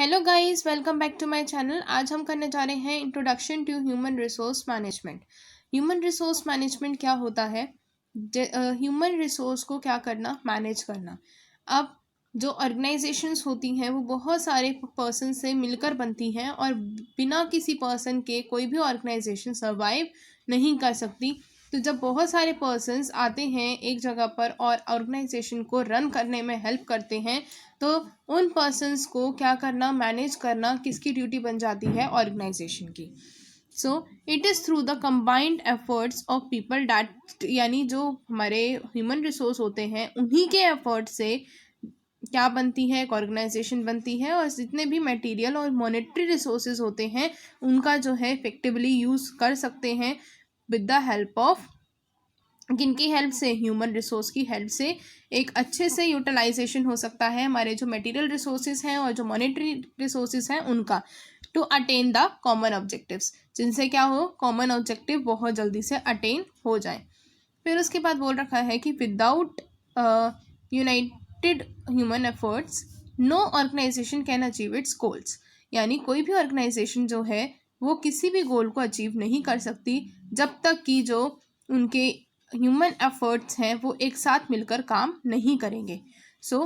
Hello guys, welcome back to my channel. आज हम करने जा रहे हैं introduction to human resource management. Human resource management क्या होता है? ह्यूमन रिसोर्स को क्या करना, मैनेज करना। अब जो ऑर्गेनाइजेशंस होती हैं वो बहुत सारे पर्सन से मिलकर बनती हैं और बिना किसी पर्सन के कोई भी ऑर्गेनाइजेशन सर्वाइव नहीं कर सकती। तो जब बहुत सारे पर्सन्स आते हैं एक जगह पर और ऑर्गेनाइजेशन को रन करने में हेल्प करते हैं, तो उन पर्सन्स को क्या करना, मैनेज करना किसकी ड्यूटी बन जाती है? ऑर्गेनाइजेशन की। So it is through the combined efforts of people that, यानी जो हमारे ह्यूमन रिसोर्स होते हैं उन्हीं के एफर्ट से क्या बनती है? एक ऑर्गेनाइजेशन बनती है। और जितने भी मटेरियल और मॉनेटरी रिसोर्सेज होते हैं उनका जो है इफेक्टिवली यूज़ कर सकते हैं विद द हेल्प ऑफ, किनकी हेल्प से? ह्यूमन रिसोर्स की हेल्प से एक अच्छे से यूटिलाइजेशन हो सकता है हमारे जो मटेरियल रिसोर्सेज हैं और जो मॉनेटरी रिसोर्सेज हैं उनका, to attain the common objectives, जिनसे क्या हो? कॉमन ऑब्जेक्टिव बहुत जल्दी से अटेन हो जाए। फिर उसके बाद बोल रखा है कि without united human efforts no organisation can achieve its goals, यानी कोई भी ऑर्गेनाइजेशन जो है वो किसी भी गोल को अचीव नहीं कर सकती जब तक कि जो उनके ह्यूमन एफर्ट्स हैं वो एक साथ मिलकर काम नहीं करेंगे। So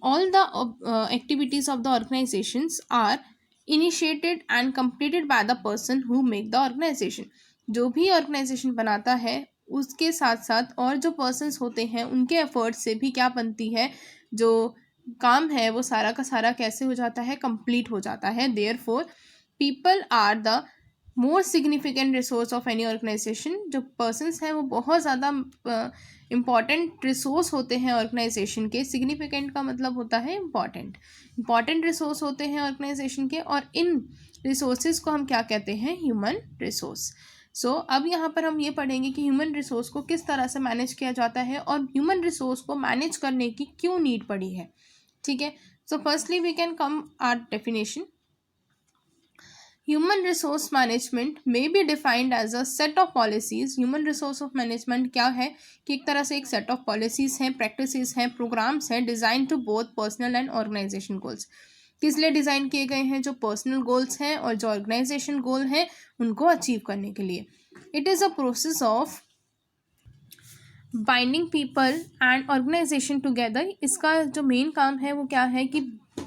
all the activities of the organisations are initiated and completed by the person who make the organisation. जो भी ऑर्गेनाइजेशन बनाता है उसके साथ साथ और जो पर्सन्स होते हैं उनके एफर्ट्स से भी क्या बनती है? जो काम है वो सारा का सारा कैसे हो जाता है? कंप्लीट हो जाता है। Therefore people are the more significant resource of any organisation. जो पर्सन्स हैं वो बहुत ज़्यादा इम्पॉर्टेंट रिसोर्स होते हैं ऑर्गेनाइजेशन के। सिग्निफिकेंट का मतलब होता है इम्पॉर्टेंट। इम्पॉर्टेंट रिसोर्स होते हैं ऑर्गेनाइजेशन के, और इन रिसोर्सेज को हम क्या कहते हैं? Human resource. सो अब यहाँ पर हम ये पढ़ेंगे कि ह्यूमन रिसोर्स को किस तरह से मैनेज किया जाता है और ह्यूमन रिसोर्स को मैनेज करने की क्यों नीड पड़ी है। ठीक है, so firstly we can come our definition. Human resource management में be defined as a set of policies. Human resource of management क्या है कि एक तरह से एक सेट ऑफ पॉलिसीज हैं, प्रैक्टिसेस हैं, प्रोग्राम्स हैं, design to both personal and organisation goals. किस लिए डिज़ाइन किए गए हैं? जो पर्सनल गोल्स हैं और जो ऑर्गेनाइजेशन गोल हैं उनको अचीव करने के लिए। It is a process of binding people and organisation together. इसका जो मेन काम है वो क्या है कि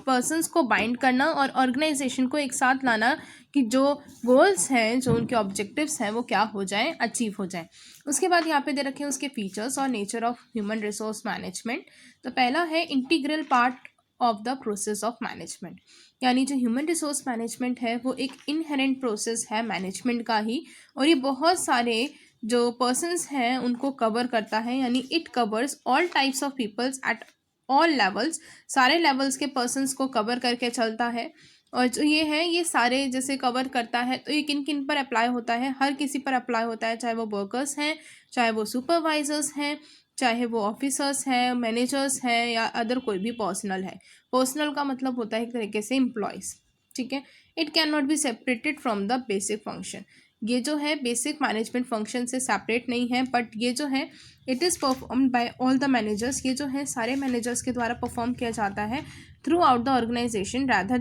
पर्सन्स को बाइंड करना और ऑर्गेनाइजेशन को एक साथ लाना कि जो गोल्स हैं, जो उनके ऑब्जेक्टिव्स हैं वो क्या हो जाएं? अचीव हो जाएं। उसके बाद यहाँ पे दे रखे हैं उसके फीचर्स और nature of human resource management. तो पहला है integral part of the process of management, यानी जो ह्यूमन रिसोर्स मैनेजमेंट है वो एक इनहेरेंट प्रोसेस है मैनेजमेंट का ही, और ये बहुत सारे जो पर्सन्स हैं उनको कवर करता है, यानी it covers all types of peoples at all levels. सारे लेवल्स के पर्सन्स को कवर करके चलता है। और जो ये है ये सारे जैसे कवर करता है, तो ये किन किन पर अप्लाई होता है? हर किसी पर अप्लाई होता है, चाहे वो वर्कर्स हैं, चाहे वो सुपरवाइजर्स हैं, चाहे वो ऑफिसर्स हैं, मैनेजर्स हैं, या अदर कोई भी पर्सनल है। पर्सनल का मतलब होता है एक तरीके से एम्प्लॉयज़। ठीक है, it can not be separated from the basic function. ये जो है बेसिक मैनेजमेंट फंक्शन से सेपरेट नहीं है, बट ये जो है it is performed by all the managers. ये जो है सारे मैनेजर्स के द्वारा परफॉर्म किया जाता है throughout the organisation rather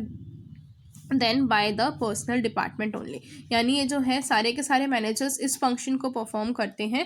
than by the personnel department only. यानी ये जो है सारे के सारे मैनेजर्स इस फंक्शन को परफॉर्म करते हैं।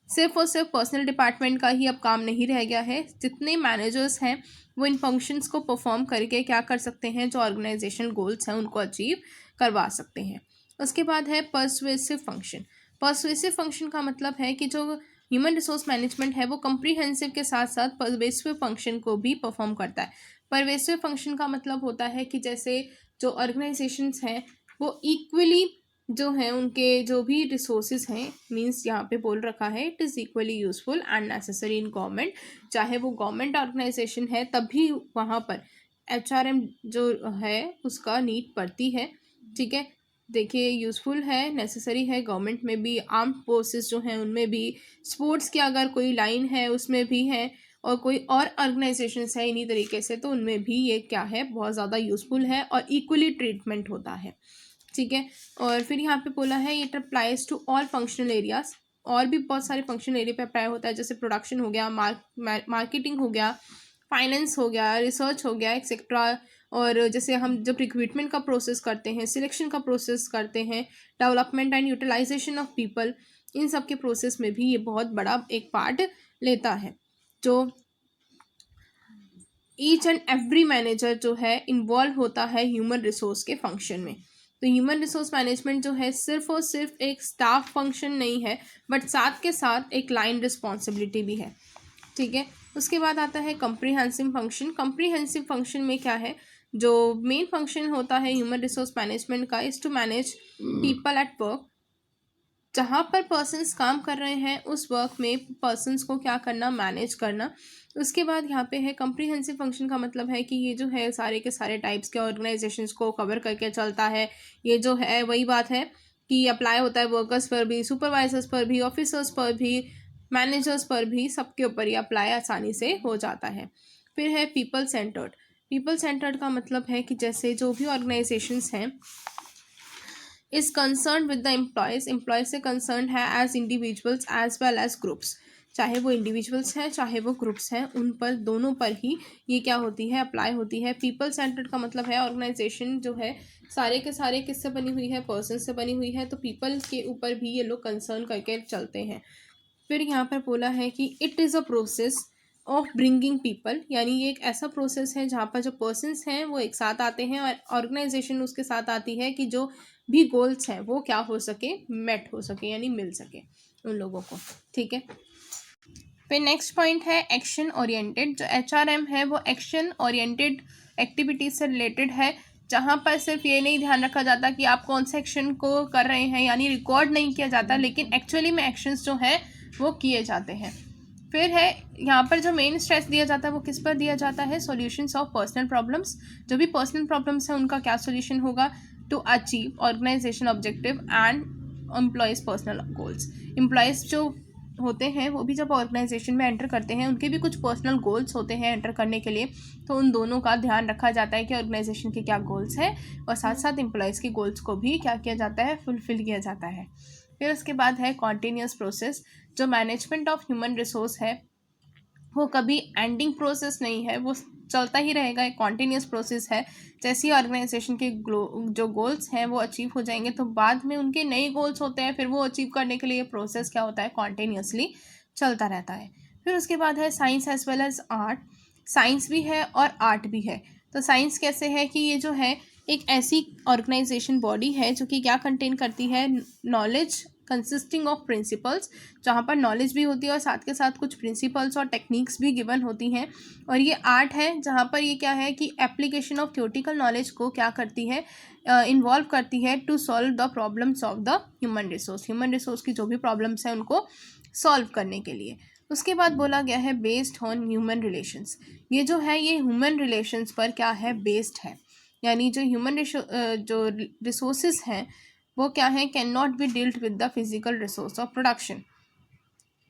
सिर्फ और सिर्फ पर्सनल डिपार्टमेंट का ही अब काम नहीं रह गया है। जितने मैनेजर्स हैं वो इन फंक्शंस को परफॉर्म करके क्या कर सकते हैं? जो ऑर्गेनाइजेशन गोल्स हैं उनको अचीव करवा सकते हैं। उसके बाद है पर्सुएसिव फंक्शन। पर्सुएसिव फंक्शन का मतलब है कि जो ह्यूमन रिसोर्स मैनेजमेंट है वो कंप्रीहेंसिव के साथ साथ परवेसिव फंक्शन को भी परफॉर्म करता है। परवेसिव फंक्शन का मतलब होता है कि जैसे जो ऑर्गेनाइजेशंस हैं वो इक्वली जो हैं उनके जो भी रिसोर्सेज हैं, मींस यहाँ पे बोल रखा है it is equally useful and necessary in government. चाहे वो गवर्नमेंट ऑर्गेनाइजेशन है तब भी वहाँ पर HRM जो है उसका नीड पड़ती है। ठीक है, देखिए यूज़फुल है, नेसेसरी है, गवर्नमेंट में भी, आर्म्ड फोर्सेस जो हैं उनमें भी, स्पोर्ट्स की अगर कोई लाइन है उसमें भी है, और कोई और ऑर्गेनाइजेशंस है इन्हीं तरीके से तो उनमें भी ये क्या है? बहुत ज़्यादा यूज़फुल है और इक्वली ट्रीटमेंट होता है। ठीक है, और फिर यहाँ पे बोला है it applies to all functional areas. और भी बहुत सारे फंक्शनल एरिया पे अप्लाई होता है, जैसे प्रोडक्शन हो गया, मार्केटिंग हो गया, फाइनेंस हो गया, रिसर्च हो गया, एक्सेट्रा, और जैसे हम जब रिक्रूटमेंट का प्रोसेस करते हैं, सिलेक्शन का प्रोसेस करते हैं, development and utilisation of people, इन सब के प्रोसेस में भी ये बहुत बड़ा एक पार्ट लेता है। जो ईच एंड एवरी मैनेजर जो है इन्वॉल्व होता है ह्यूमन रिसोर्स के फंक्शन में। तो ह्यूमन रिसोर्स मैनेजमेंट जो है सिर्फ और सिर्फ एक स्टाफ फंक्शन नहीं है, बट साथ के साथ एक लाइन रिस्पॉन्सिबिलिटी भी है। ठीक है, उसके बाद आता है कम्प्रीहेंसिव फंक्शन। कम्प्रीहेंसिव फंक्शन में क्या है, जो मेन फंक्शन होता है ह्यूमन रिसोर्स मैनेजमेंट का, is to manage people at work. जहाँ पर पर्सन्स काम कर रहे हैं उस वर्क में पर्सन्स को क्या करना, मैनेज करना। उसके बाद यहाँ पे है कम्प्रीहेंसिव फंक्शन का मतलब है कि ये जो है सारे के सारे टाइप्स के ऑर्गेनाइजेशंस को कवर करके चलता है। ये जो है वही बात है कि अप्लाई होता है वर्कर्स पर भी, सुपरवाइजर्स पर भी, ऑफिसर्स पर भी, मैनेजर्स पर भी, सबके ऊपर ये अप्लाई आसानी से हो जाता है। फिर है पीपल सेंटर्ड। पीपल सेंटर्ड का मतलब है कि जैसे जो भी ऑर्गेनाइजेशंस हैं is concern with the employees, employees से कंसर्न है as individuals as well as groups. चाहे वो इंडिविजुअल्स हैं चाहे वो ग्रुप्स हैं, उन पर दोनों पर ही ये क्या होती है, अप्लाई होती है। पीपल सेंटर्ड का मतलब है ऑर्गेनाइजेशन जो है सारे के सारे किससे बनी हुई है, पर्सन से बनी हुई है, तो पीपल के ऊपर भी ये लोग कंसर्न करके चलते हैं। फिर यहाँ पर बोला है कि it is a process of bringing people, यानी ये एक ऐसा प्रोसेस है जहाँ पर जो पर्सन्स हैं वो एक साथ आते हैं और ऑर्गेनाइजेशन उसके साथ आती है कि जो भी गोल्स हैं वो क्या हो सके, मेट हो सके, यानी मिल सके उन लोगों को। ठीक है, फिर नेक्स्ट पॉइंट है एक्शन ओरिएंटेड। जो HRM है वो एक्शन ओरिएंटेड एक्टिविटीज से रिलेटेड है, जहाँ पर सिर्फ ये नहीं ध्यान रखा जाता कि आप कौन से एक्शन को कर रहे हैं, यानी रिकॉर्ड नहीं किया जाता, लेकिन एक्चुअली में एक्शंस जो है वो किए जाते हैं। फिर है यहाँ पर जो मेन स्ट्रेस दिया जाता है वो किस पर दिया जाता है, सॉल्यूशंस ऑफ पर्सनल प्रॉब्लम्स। जो भी पर्सनल प्रॉब्लम्स हैं उनका क्या सॉल्यूशन होगा, to achieve organisation objective and employees personal goals. Employees जो होते हैं वो भी जब ऑर्गेनाइजेशन में एंटर करते हैं उनके भी कुछ पर्सनल गोल्स होते हैं एंटर करने के लिए, तो उन दोनों का ध्यान रखा जाता है कि ऑर्गेनाइजेशन के क्या गोल्स हैं, और साथ साथ एम्प्लॉयज़ के गोल्स को भी क्या किया जाता है, फुलफिल किया जाता है। फिर उसके बाद है कॉन्टीन्यूस प्रोसेस। जो मैनेजमेंट ऑफ ह्यूमन रिसोर्स है वो कभी एंडिंग प्रोसेस नहीं है, वो चलता ही रहेगा, एक कॉन्टीन्यूस प्रोसेस है। जैसे ही ऑर्गेनाइजेशन के जो गोल्स हैं वो अचीव हो जाएंगे तो बाद में उनके नए गोल्स होते हैं, फिर वो अचीव करने के लिए प्रोसेस क्या होता है, कॉन्टीन्यूसली चलता रहता है। फिर उसके बाद है science as well as art. Science भी है और आर्ट भी है। तो साइंस कैसे है कि ये जो है एक ऐसी ऑर्गेनाइजेशन बॉडी है जो कि क्या कंटेन करती है, नॉलेज कंसिस्टिंग ऑफ प्रिंसिपल्स, जहाँ पर नॉलेज भी होती है और साथ के साथ कुछ प्रिंसिपल्स और टेक्निक्स भी गिवन होती हैं। और ये आर्ट है जहाँ पर ये क्या है कि एप्लीकेशन ऑफ थ्योरेटिकल नॉलेज को क्या करती है, इन्वॉल्व करती है to solve the problems of the human resource. Human resource की जो भी प्रॉब्लम्स हैं उनको सॉल्व करने के लिए। उसके बाद बोला गया है बेस्ड ऑन ह्यूमन रिलेशंस। ये जो है ये ह्यूमन रिलेशंस पर क्या है, बेस्ड है, यानी जो ह्यूमन जो रिसोर्सेज हैं वो क्या है, can not be dealed with the physical resource of production.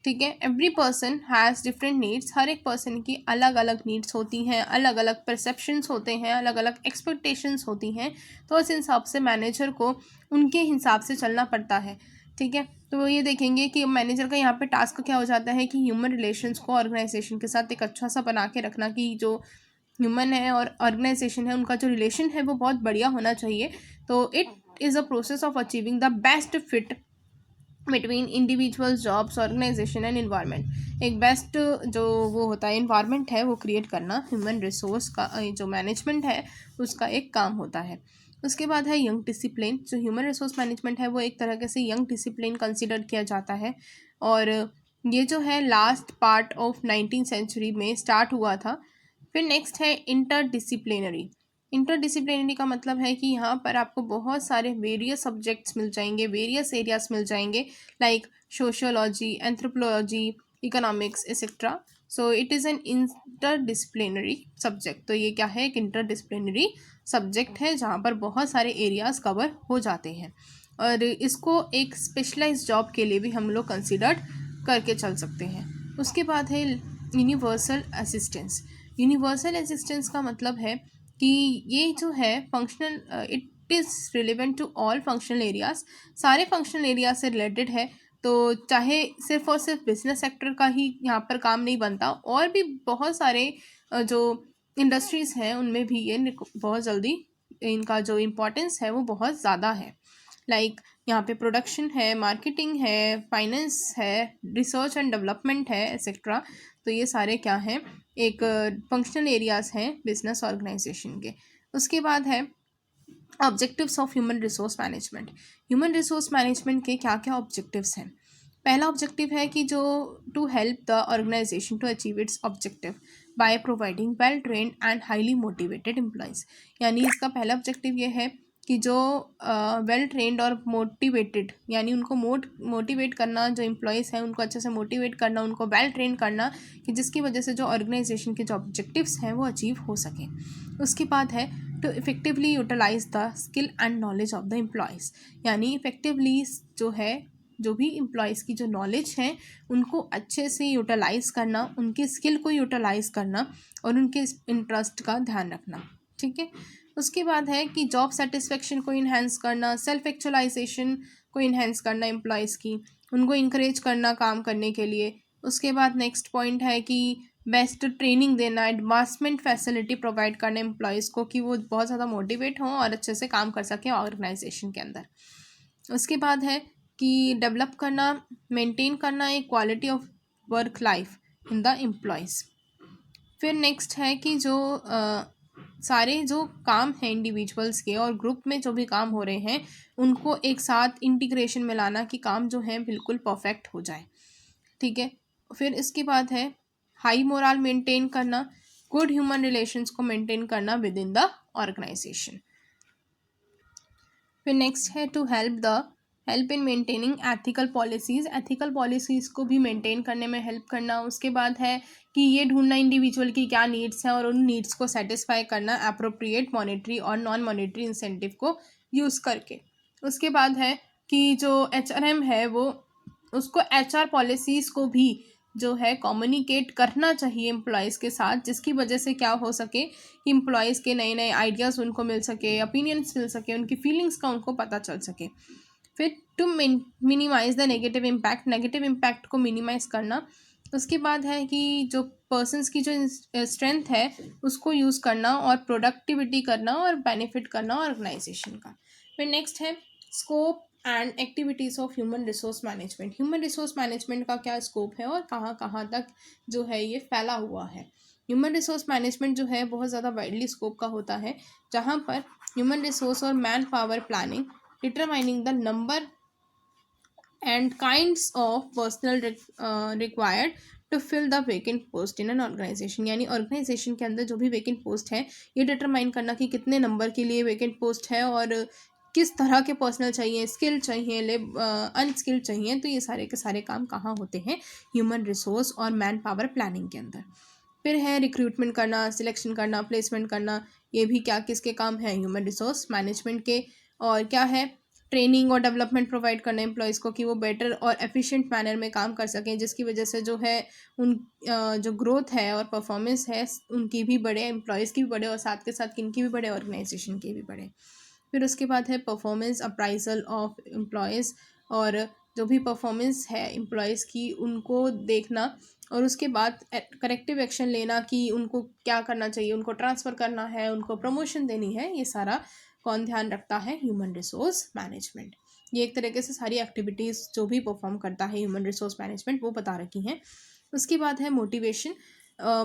ठीक है, every person has different needs. हर एक पर्सन की अलग अलग नीड्स होती हैं, अलग अलग परसेप्शंस होते हैं, अलग अलग एक्सपेक्टेशंस होती हैं, तो इस हिसाब से मैनेजर को उनके हिसाब से चलना पड़ता है। ठीक है, तो ये देखेंगे कि मैनेजर का यहाँ पे टास्क क्या हो जाता है कि ह्यूमन रिलेशंस को ऑर्गेनाइजेशन के साथ एक अच्छा सा बना के रखना, कि जो ह्यूमन है और ऑर्गेनाइजेशन है उनका जो रिलेशन है वो बहुत बढ़िया होना चाहिए। तो it is a process of achieving the best fit between individuals, jobs, organisation and environment. एक बेस्ट जो वो होता है इन्वायरमेंट है वो क्रिएट करना ह्यूमन रिसोर्स का जो मैनेजमेंट है उसका एक काम होता है। उसके बाद है यंग डिसिप्लिन। जो ह्यूमन रिसोर्स मैनेजमेंट है वो एक तरह से यंग डिसिप्लिन कंसिडर किया जाता है, और ये जो है last part of 19th century में स्टार्ट हुआ था। फिर नेक्स्ट है इंटरडिसिप्लिनरी। इंटरडिसिप्लिनरी का मतलब है कि यहाँ पर आपको बहुत सारे वेरियस सब्जेक्ट्स मिल जाएंगे, वेरियस एरियाज मिल जाएंगे, like sociology, anthropology, economics etcetera. So it is an interdisciplinary subject. तो ये क्या है, एक इंटरडिसिप्लिनरी सब्जेक्ट है जहाँ पर बहुत सारे एरियाज कवर हो जाते हैं, और इसको एक स्पेशलाइज जॉब के लिए भी हम लोग कंसिडर करके चल सकते हैं। उसके बाद है यूनिवर्सल असिस्टेंस। यूनिवर्सल असिस्टेंस का मतलब है कि ये जो है functional, it is relevant to all functional areas. सारे फंक्शनल एरिया से रिलेटेड है, तो चाहे सिर्फ और सिर्फ बिजनेस सेक्टर का ही यहाँ पर काम नहीं बनता, और भी बहुत सारे जो इंडस्ट्रीज़ हैं उनमें भी ये बहुत जल्दी इनका जो इम्पोर्टेंस है वो बहुत ज़्यादा है। लाइक यहाँ पे प्रोडक्शन है, मार्केटिंग है, फाइनेंस है, रिसर्च एंड डेवलपमेंट है, एक्सेट्रा। तो ये सारे क्या हैं, एक फंक्शनल एरियाज़ हैं बिजनेस ऑर्गेनाइजेशन के। उसके बाद है objectives of human resource management. Human resource management के क्या क्या ऑब्जेक्टिव्स हैं। पहला ऑब्जेक्टिव है कि जो to help the organisation to achieve its objective by providing well trained and highly motivated employees. यानी इसका पहला ऑब्जेक्टिव ये है कि जो वेल ट्रेंड और मोटिवेटेड, यानी उनको मोटिवेट करना, जो एम्प्लॉयज़ हैं उनको अच्छे से मोटिवेट करना, उनको वेल ट्रेन करना, कि जिसकी वजह से जो ऑर्गेनाइजेशन के जो ऑब्जेक्टिव्स हैं वो अचीव हो सकें। उसके बाद है to effectively utilise the skill and knowledge of the employees. यानी इफ़ेक्टिवली जो है, जो भी एम्प्लॉयज़ की जो नॉलेज है उनको अच्छे से यूटिलाइज़ करना, उनके स्किल को यूटिलाइज़ करना और उनके इंटरेस्ट का ध्यान रखना। ठीक है। उसके बाद है कि जॉब सेटिस्फेक्शन को इन्हेंस करना, सेल्फ एक्चुअलाइजेशन को इन्हेंस करना एम्प्लॉयज़ की, उनको इनक्रेज करना काम करने के लिए। उसके बाद नेक्स्ट पॉइंट है कि बेस्ट ट्रेनिंग देना, एडवांसमेंट फैसिलिटी प्रोवाइड करना एम्प्लॉयज़ को, कि वो बहुत ज़्यादा मोटिवेट हों और अच्छे से काम कर सकें ऑर्गेनाइजेशन के अंदर। उसके बाद है कि डेवलप करना, मेंटेन करना एक quality of work life in the employees. फिर नेक्स्ट है कि जो सारे जो काम हैं इंडिविजुअल्स के और ग्रुप में जो भी काम हो रहे हैं उनको एक साथ इंटीग्रेशन में लाना, कि काम जो है बिल्कुल परफेक्ट हो जाए। ठीक है। फिर इसके बाद है हाई मोरल मेंटेन करना, गुड ह्यूमन रिलेशंस को मेंटेन करना विद इन द ऑर्गेनाइजेशन। फिर नेक्स्ट है to help in maintaining ethical policies. Ethical policies को भी मेंटेन करने में हेल्प करना। उसके बाद है कि ये ढूंढना इंडिविजुअल की क्या नीड्स हैं और उन नीड्स को सेटिस्फाई करना अप्रोप्रिएट मॉनेटरी और नॉन मॉनेटरी इंसेंटिव को यूज़ करके। उसके बाद है कि जो HRM है वो, उसको HR पॉलिसीज़ को भी जो है कम्युनिकेट करना चाहिए एम्प्लॉयज़ के साथ, जिसकी वजह से क्या हो सके कि एम्प्लॉयज़ के नए नए आइडियाज़ उनको मिल सके, ओपिनियंस मिल सके, उनकी फीलिंग्स का उनको पता चल सके। फिर to minimise the negative impact, negative impact को मिनिमाइज़ करना। उसके बाद है कि जो पर्सन्स की जो स्ट्रेंथ है उसको यूज़ करना और प्रोडक्टिविटी करना और बेनिफिट करना ऑर्गेनाइजेशन का। फिर नेक्स्ट है scope and activities of human resource management. Human resource management का क्या स्कोप है और कहाँ कहाँ तक जो है ये फैला हुआ है। ह्यूमन रिसोर्स मैनेजमेंट जो है बहुत ज़्यादा वाइडली स्कोप का होता है, जहाँ पर ह्यूमन रिसोर्स और manpower planning, determining the number and kinds of personnel required to fill the vacant post in an organisation. यानी ऑर्गेनाइजेशन के अंदर जो भी वेकेंट पोस्ट है ये डिटरमाइन करना कि कितने नंबर के लिए वेकेंट पोस्ट है और किस तरह के पर्सनल चाहिए, स्किल चाहिए, अनस्किल्ड चाहिए। तो ये सारे के सारे काम कहाँ होते हैं, ह्यूमन रिसोर्स और मैन पावर प्लानिंग के अंदर। फिर है रिक्रूटमेंट करना, सिलेक्शन करना, प्लेसमेंट करना, ये भी क्या किसके काम है, ह्यूमन रिसोर्स मैनेजमेंट के। और क्या है, ट्रेनिंग और डेवलपमेंट प्रोवाइड करना एम्प्लॉयज़ को कि वो बेटर और एफिशिएंट मैनर में काम कर सकें, जिसकी वजह से जो है उन जो ग्रोथ है और परफॉर्मेंस है उनकी भी बढ़े, एम्प्लॉयज़ की भी बढ़े और साथ के साथ किनकी भी बढ़े, ऑर्गेनाइजेशन की भी बढ़े। फिर उसके बाद है परफॉर्मेंस अप्राइजल ऑफ एम्प्लॉयज़, और जो भी परफॉर्मेंस है एम्प्लॉयज़ की उनको देखना और उसके बाद करेक्टिव एक्शन लेना कि उनको क्या करना चाहिए, उनको ट्रांसफ़र करना है, उनको प्रमोशन देनी है। ये सारा कौन ध्यान रखता है, ह्यूमन रिसोर्स मैनेजमेंट। ये एक तरीके से सारी एक्टिविटीज़ जो भी परफॉर्म करता है ह्यूमन रिसोर्स मैनेजमेंट वो बता रखी हैं। उसके बाद है मोटिवेशन।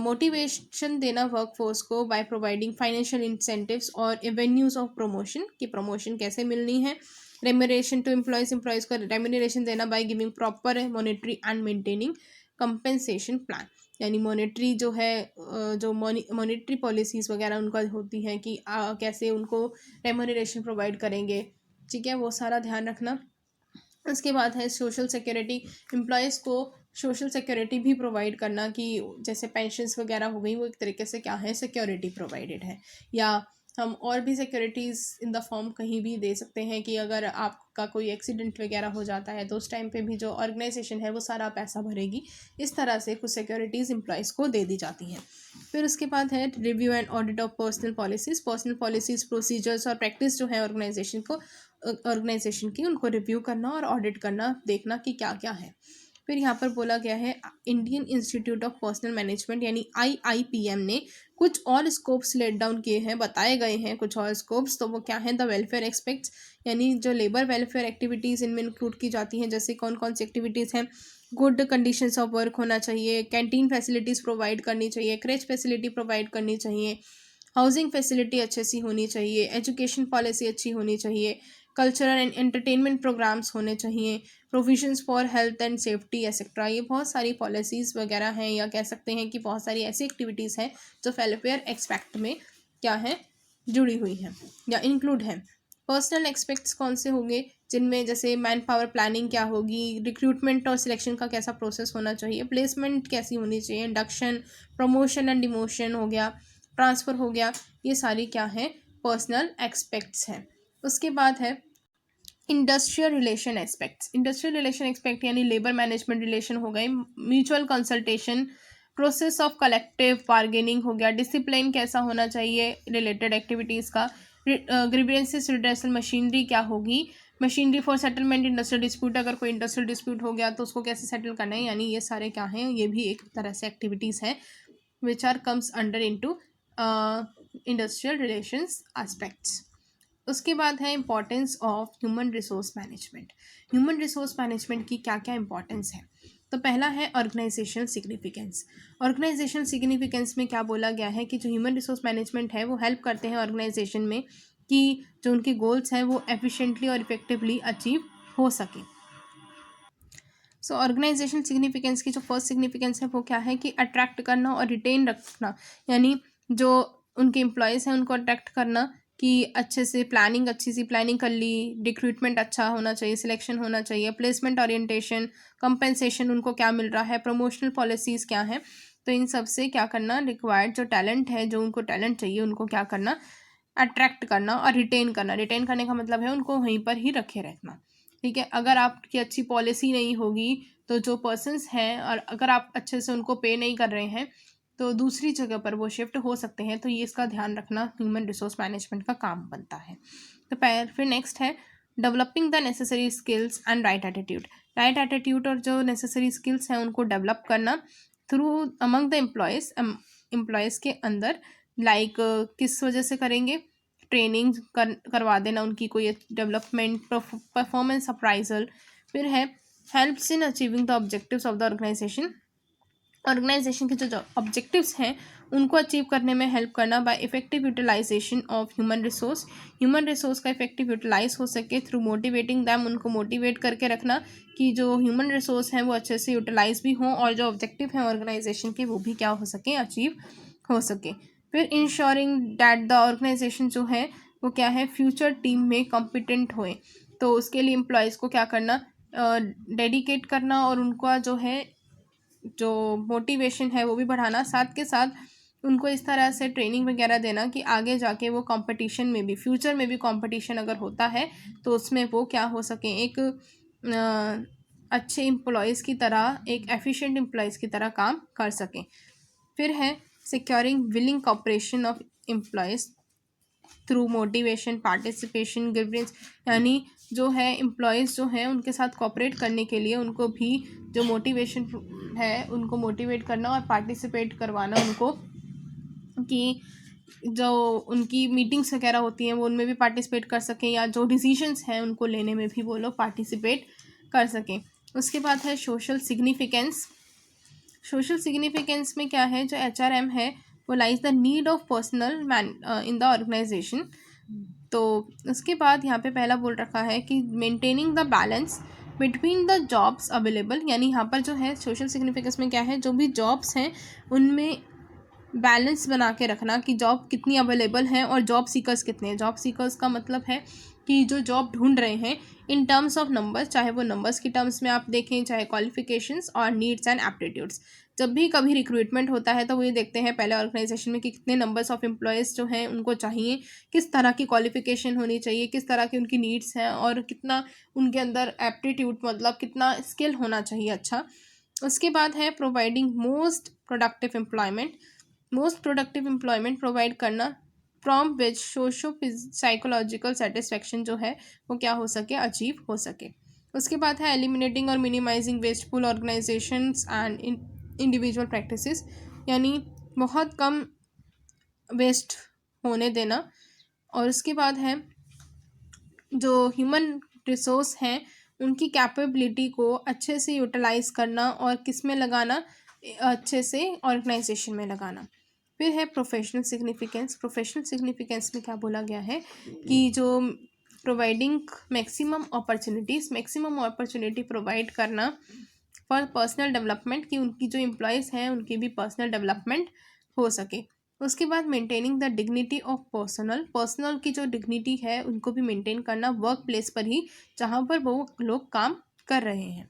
मोटिवेशन देना वर्कफोर्स को बाय प्रोवाइडिंग फाइनेंशियल इंसेंटिव्स और एवेन्यूज़ ऑफ प्रमोशन, कि प्रमोशन कैसे मिलनी है। रेम्यूनरेशन टू एम्प्लॉयज़ को रेम्यूनरेशन देना by giving proper monetary and maintaining compensation plan. यानी मॉनेटरी जो है जो मॉनेटरी पॉलिसीज़ वगैरह उनका होती हैं कि कैसे उनको रेम्यूनरेशन प्रोवाइड करेंगे। ठीक है, वो सारा ध्यान रखना। उसके बाद है सोशल सिक्योरिटी, एम्प्लॉयज़ को सोशल सिक्योरिटी भी प्रोवाइड करना, कि जैसे पेंशन्स वगैरह हो गई, वो एक तरीके से क्या है, सिक्योरिटी प्रोवाइडेड है। या हम और भी सिक्योरिटीज़ इन द फॉर्म कहीं भी दे सकते हैं कि अगर आपका कोई एक्सीडेंट वगैरह हो जाता है तो उस टाइम पे भी जो ऑर्गेनाइजेशन है वो सारा पैसा भरेगी। इस तरह से कुछ सिक्योरिटीज़ एम्प्लॉयज़ को दे दी जाती हैं। फिर उसके बाद है review and audit of personal policies, procedures और प्रैक्टिस जो है ऑर्गेनाइजेशन की, उनको रिव्यू करना और ऑडिट करना, देखना कि क्या क्या है। फिर यहाँ पर बोला गया है Indian institute of personal management यानी IIPM ने कुछ और स्कोप्स लेट डाउन किए हैं, बताए गए हैं कुछ और स्कोप्स। तो वो क्या है, द वेलफेयर एस्पेक्ट्स यानी जो लेबर वेलफेयर एक्टिविटीज़ इनमें इंक्लूड की जाती हैं। जैसे कौन कौन सी एक्टिविटीज़ हैं, गुड कंडीशंस ऑफ वर्क होना चाहिए, कैंटीन फैसिलिटीज़ प्रोवाइड करनी चाहिए, क्रेच फैसिलिटी प्रोवाइड करनी चाहिए, हाउसिंग फैसिलिटी अच्छे सी होनी चाहिए, एजुकेशन पॉलिसी अच्छी होनी चाहिए, कल्चरल एंड एंटरटेनमेंट प्रोग्राम्स होने चाहिए, provisions for health and safety etcetera. ये बहुत सारी पॉलिसीज़ वगैरह हैं, या कह सकते हैं कि बहुत सारी ऐसी एक्टिविटीज़ हैं जो वेलफेयर एक्सपेक्ट में क्या है, जुड़ी हुई हैं या इंक्लूड हैं। पर्सनल एक्सपेक्ट्स कौन से होंगे, जिनमें जैसे मैन पावर प्लानिंग क्या होगी, रिक्रूटमेंट और सिलेक्शन का कैसा प्रोसेस होना चाहिए, प्लेसमेंट कैसी होनी चाहिए, इंडक्शन, प्रमोशन एंड डिमोशन हो गया, ट्रांसफ़र हो गया, ये सारी क्या है, पर्सनल एक्सपेक्ट्स हैं। उसके बाद है industrial relation aspects. Industrial relation aspect यानी लेबर मैनेजमेंट रिलेशन हो गए, mutual consultation, process of collective bargaining हो गया, डिसिप्लिन कैसा होना चाहिए रिलेटेड एक्टिविटीज़ का, ग्रीवेंसेस रिड्रेसल मशीनरी क्या होगी, machinery for settlement industrial dispute, अगर कोई इंडस्ट्रियल डिस्प्यूट हो गया तो उसको कैसे सेटल करना है, यानी ये सारे क्या हैं, ये भी एक तरह से एक्टिविटीज़ हैं which are comes under into industrial relations aspects. उसके बाद है importance of human resource management. Human resource management की क्या क्या इंपॉर्टेंस है। तो पहला है ऑर्गेनाइजेशनल सिग्निफिकेंस। ऑर्गेनाइजेशनल सिग्निफिकेंस में क्या बोला गया है कि जो ह्यूमन रिसोर्स मैनेजमेंट है वो हेल्प करते हैं ऑर्गेनाइजेशन में कि जो उनके गोल्स हैं वो एफिशिएंटली और इफेक्टिवली अचीव हो सके। सो ऑर्गेनाइजेशन सिग्निफिकेंस की जो फर्स्ट सिग्निफिकेंस है वो क्या है कि अट्रैक्ट करना और रिटेन रखना, यानी जो उनके एम्प्लॉयज़ हैं उनको अट्रैक्ट करना कि अच्छे से प्लानिंग, अच्छी सी प्लानिंग कर ली, रिक्रूटमेंट अच्छा होना चाहिए, सिलेक्शन होना चाहिए, प्लेसमेंट ओरिएंटेशन, कंपेंसेशन उनको क्या मिल रहा है, प्रमोशनल पॉलिसीज़ क्या हैं। तो इन सब से क्या करना, रिक्वायर्ड जो टैलेंट है, जो उनको टैलेंट चाहिए उनको क्या करना, अट्रैक्ट करना और रिटेन करना। रिटेन करने का मतलब है उनको वहीं पर ही रखे रखना। ठीक है, अगर आपकी अच्छी पॉलिसी नहीं होगी तो जो पर्सन्स हैं, और अगर आप अच्छे से उनको पे नहीं कर रहे हैं तो दूसरी जगह पर वो शिफ्ट हो सकते हैं। तो ये इसका ध्यान रखना ह्यूमन रिसोर्स मैनेजमेंट का काम बनता है। तो फिर नेक्स्ट है developing the necessary skills and right attitude. Right attitude और जो नेसेसरी स्किल्स हैं उनको डेवलप करना थ्रू अमंग द एम्प्लॉयज़ के अंदर, लाइक किस वजह से करेंगे, ट्रेनिंग करवा देना उनकी, कोई डेवलपमेंट, परफॉर्मेंस अप्राइजल। फिर है helps in achieving the objectives of the organisation. Organisation के जो ऑब्जेक्टिव्स हैं उनको अचीव करने में हेल्प करना by effective utilisation of human resource. Human resource का इफेक्टिव यूटिलाइज हो सके थ्रू मोटिवेटिंग दैम, उनको मोटिवेट करके रखना कि जो ह्यूमन रिसोर्स हैं वो अच्छे से यूटिलाइज भी हों और जो ऑब्जेक्टिव हैं ऑर्गेनाइजेशन के वो भी क्या हो सके, अचीव हो सके। फिर इंश्योरिंग दैट द ऑर्गेनाइजेशन जो है वो क्या है, फ्यूचर टीम में कॉम्पिटेंट होए। तो उसके लिए एम्प्लॉयज़ को क्या करना, डेडिकेट करना और उनका जो है जो मोटिवेशन है वो भी बढ़ाना, साथ के साथ उनको इस तरह से ट्रेनिंग वगैरह देना कि आगे जाके वो कंपटीशन में भी, फ्यूचर में भी कंपटीशन अगर होता है तो उसमें वो क्या हो सकें, एक अच्छे एम्प्लॉयज़ की तरह, एक एफिशिएंट एम्प्लॉयज़ की तरह काम कर सकें। फिर है securing willing cooperation of employees through motivation, participation, grievance, यानी जो है एम्प्लॉयज़ जो हैं उनके साथ कोऑपरेट करने के लिए उनको भी जो मोटिवेशन है उनको मोटिवेट करना और पार्टिसिपेट करवाना उनको, कि जो उनकी मीटिंग्स वगैरह होती हैं वो उनमें भी पार्टिसिपेट कर सकें, या जो डिसीजंस हैं उनको लेने में भी वो लोग पार्टिसिपेट कर सकें। उसके बाद है सोशल सिग्निफिकेंस। सोशल सिग्निफिकेंस में क्या है, जो HRM है वो lies the need of personnel man in the organisation. तो उसके बाद यहाँ पे पहला बोल रखा है कि maintaining the balance between the jobs available, यानी यहाँ पर जो है सोशल सिग्निफिकेंस में क्या है, जो भी जॉब्स हैं उनमें बैलेंस बना के रखना कि जॉब कितनी अवेलेबल हैं और जॉब सीकर्स कितने हैं। जॉब सीकर्स का मतलब है कि जो जॉब ढूंढ रहे हैं इन टर्म्स ऑफ नंबर्स, चाहे वो नंबर्स की टर्म्स में आप देखें, चाहे क्वालिफिकेशंस और नीड्स एंड एप्टीट्यूड्स। जब भी कभी रिक्रूटमेंट होता है तो वो ये देखते हैं पहले ऑर्गेनाइजेशन में कि कितने नंबर्स ऑफ एम्प्लॉयज़ जो हैं उनको चाहिए, किस तरह की क्वालिफिकेशन होनी चाहिए, किस तरह की उनकी नीड्स हैं और कितना उनके अंदर एप्टीट्यूड, मतलब कितना स्किल होना चाहिए अच्छा। उसके बाद है providing most productive employment provide करना from which socio psychological satisfaction जो है वो क्या हो सके, अचीव हो सके। उसके बाद है एलिमिनेटिंग और minimising wasteful organisations and individual practices, यानी बहुत कम वेस्ट होने देना। और उसके बाद है जो ह्यूमन रिसोर्स हैं उनकी कैपेबिलिटी को अच्छे से यूटिलाइज करना और किस में लगाना, अच्छे से ऑर्गेनाइजेशन में लगाना। फिर है प्रोफेशनल सिग्निफिकेंस। प्रोफेशनल सिग्निफिकेंस में क्या बोला गया है कि जो प्रोवाइडिंग मैक्सिमम अपॉर्चुनिटी प्रोवाइड करना फॉर पर्सनल डेवलपमेंट, कि उनकी जो एम्प्लॉयज़ हैं उनकी भी पर्सनल डेवलपमेंट हो सके। उसके बाद maintaining the dignity of personal की जो डिग्निटी है उनको भी मेंटेन करना वर्क प्लेस पर ही, जहाँ पर वो लोग काम कर रहे हैं।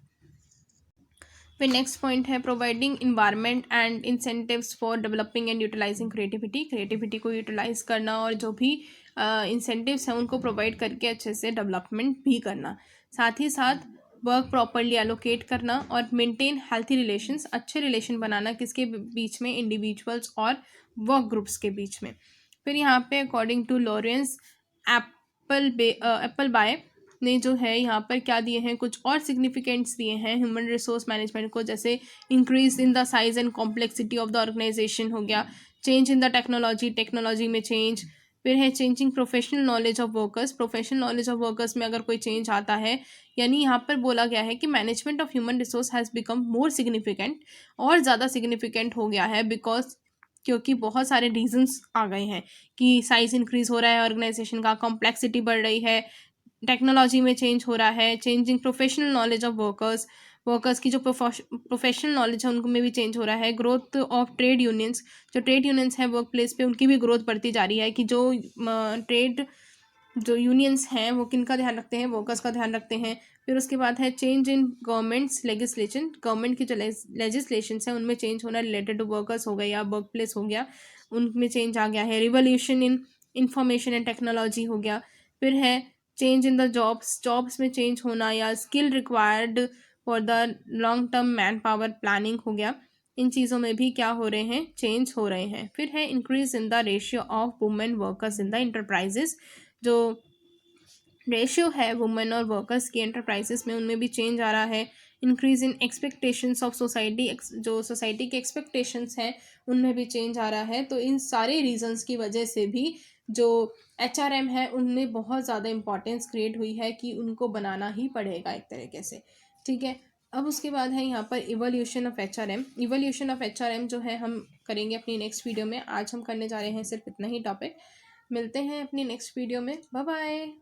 फिर नेक्स्ट पॉइंट है providing environment and incentives for developing and utilising creativity को यूटिलाइज करना और जो भी इंसेंटिव्स हैं उनको प्रोवाइड करके अच्छे से डेवलपमेंट भी करना। साथ ही साथ वर्क प्रॉपरली एलोकेट करना और मेंटेन हेल्थी रिलेशंस, अच्छे रिलेशन बनाना किसके बीच में, इंडिविजुअल्स और वर्क ग्रुप्स के बीच में। फिर यहाँ पे according to Lawrence Appleby ने जो है यहाँ पर क्या दिए हैं, कुछ और सिग्निफिकेंट्स दिए हैं ह्यूमन रिसोर्स मैनेजमेंट को, जैसे increase in the size and complexity of the organisation हो गया, चेंज इन द टेक्नोलॉजी में चेंज। फिर है changing professional knowledge of workers में अगर कोई चेंज आता है, यानी यहाँ पर बोला गया है कि management of human resource has become more significant, और ज़्यादा सिग्निफिकेंट हो गया है बिकॉज क्योंकि बहुत सारे रीजंस आ गए हैं कि साइज इंक्रीज हो रहा है ऑर्गेनाइजेशन का, कॉम्प्लेक्सिटी बढ़ रही है, टेक्नोलॉजी में चेंज हो रहा है, changing professional knowledge of workers की जो प्रोफेशनल नॉलेज है उनको में भी चेंज हो रहा है, ग्रोथ ऑफ ट्रेड यूनियंस, जो ट्रेड यूनियंस हैं वर्क प्लेस पे उनकी भी ग्रोथ बढ़ती जा रही है, कि जो यूनियंस हैं वो किन का ध्यान रखते हैं, वर्कर्स का ध्यान रखते हैं। फिर उसके बाद है चेंज इन गवर्नमेंट की जो लेजिस्लेशन है उनमें चेंज होना रिलेटेड टू वर्कर्स हो गया या वर्क प्लेस हो गया, उनमें चेंज आ गया है। Revolution in information and technology हो गया। फिर है चेंज इन द जॉब्स में चेंज होना या skill required for the long term man power planning हो गया, इन चीज़ों में भी क्या हो रहे हैं, चेंज हो रहे हैं। फिर है increase in the ratio of women workers in the enterprises, जो रेशियो है वुमेन और वर्कर्स की एंटरप्राइजेस में उनमें भी चेंज आ रहा है। Increase in expectations of society, जो सोसाइटी के एक्सपेक्टेशंस हैं उनमें भी चेंज आ रहा है। तो इन सारे रीजंस की वजह से भी जो HRM है उनमें बहुत ज़्यादा इंपॉर्टेंस क्रिएट हुई है कि उनको बनाना ही पड़ेगा एक तरीके से, ठीक है। अब उसके बाद है यहाँ पर इवोल्यूशन ऑफ HRM जो है हम करेंगे अपनी नेक्स्ट वीडियो में। आज हम करने जा रहे हैं सिर्फ इतना ही टॉपिक। मिलते हैं अपनी नेक्स्ट वीडियो में, बाय बाय।